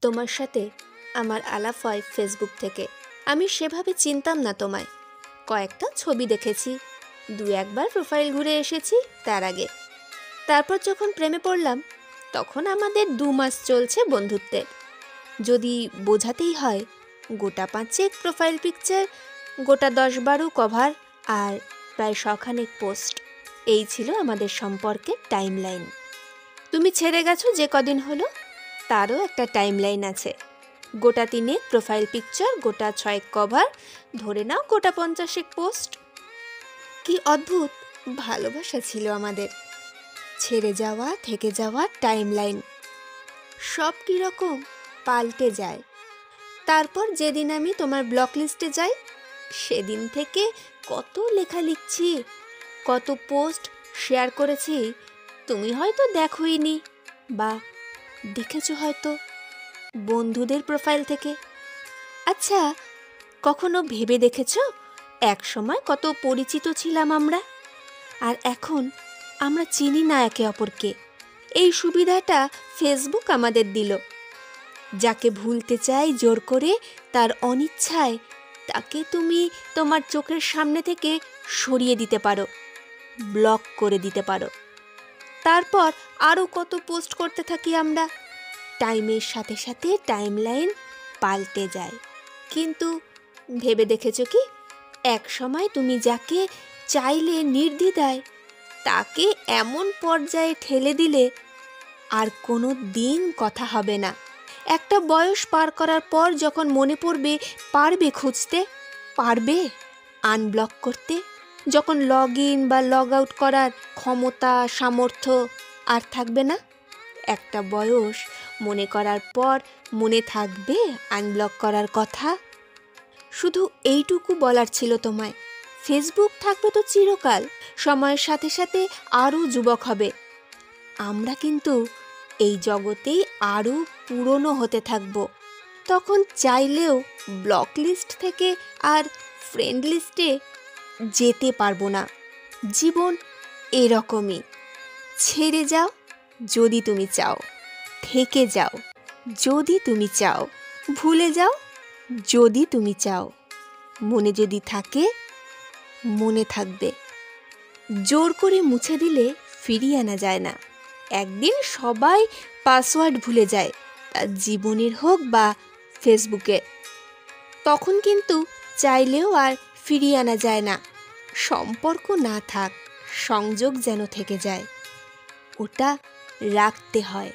তোমার সাথে আমার আলাপ হয় ফেসবুক থেকে। আমি সেভাবে চিনতাম না তোমায়। কয়েকটা ছবি দেখেছি, দু একবার প্রোফাইল ঘুরে এসেছি তার আগে। তারপর যখন প্রেমে পড়লাম তখন আমাদের 2 মাস চলছে বন্ধুত্বের। যদি বোঝাতেই হয়, গোটা 5 প্রোফাইল পিকচার, গোটা 10-12 কভার আর প্রায় 100খানেক পোস্ট। এই ছিল আমাদের সম্পর্কের টাইমলাইন। তুমি ছেড়ে গেছো যে কদিন হলো, তারও একটা টাইমলাইন আছে। গোটা 3 প্রোফাইল পিকচার, গোটা 6 কভার, ধরে নাও গোটা 50 পোস্ট। কি অদ্ভুত ভালোবাসা ছিল আমাদের। ছেড়ে যাওয়া, থেকে যাওয়া টাইমলাইন সব কীরকম পাল্টে যায়। তারপর যেদিন আমি তোমার ব্লক লিস্টে যাই, সেদিন থেকে কত লেখা লিখছি, কত পোস্ট শেয়ার করেছি, তুমি হয়তো দেখোইনি বা দেখেছো হয়তো বন্ধুদের প্রোফাইল থেকে। আচ্ছা, কখনো ভেবে দেখেছো এক সময় কত পরিচিত ছিলাম আমরা, আর এখন আমরা চিনি না একে অপরকে। এই সুবিধাটা ফেসবুক আমাদের দিল। যাকে ভুলতে চাই জোর করে, তার অনিচ্ছায় তাকে তুমি তোমার চোখের সামনে থেকে সরিয়ে দিতে পারো, ব্লক করে দিতে পারো। তারপর আরও কত পোস্ট করতে থাকি আমরা। টাইমের সাথে সাথে টাইমলাইন পাল্টে যায়। কিন্তু ভেবে দেখেছো কি, এক সময় তুমি যাকে চাইলে নির্দ্বিধায়, তাকে এমন পর্যায়ে ঠেলে দিলে আর কোনো দিন কথা হবে না। একটা বয়স পার করার পর যখন মনে পড়বে, পারবে খুঁজতে, পারবে আনব্লক করতে, যখন লগ ইন বা লগ আউট করার ক্ষমতা, সামর্থ্য আর থাকবে না, একটা বয়স মনে করার পর মনে থাকবে আনব্লক করার কথা। শুধু এইটুকু বলার ছিল তোমায়, ফেসবুক থাকবে তো চিরকাল, সময়ের সাথে সাথে আরও যুবক হবে। আমরা কিন্তু এই জগতেই আরও পুরনো হতে থাকব। তখন চাইলেও ব্লক লিস্ট থেকে আর ফ্রেন্ড লিস্টে যেতে পারবো না। জীবন এরকমই। ছেড়ে যাও যদি তুমি চাও, থেকে যাও যদি তুমি চাও, ভুলে যাও যদি তুমি চাও। মনে যদি থাকে, মনে থাকবে। জোর করে মুছে দিলে ফিরিয়ে আনা যায় না। একদিন সবাই পাসওয়ার্ড ভুলে যায়, তার জীবনের হোক বা ফেসবুকে। তখন কিন্তু চাইলেও আর ফিরিয়ে আনা যায় না। সম্পর্ক না থাক, সংযোগ যেন থেকে যায়, ওটা রাখতে হয়।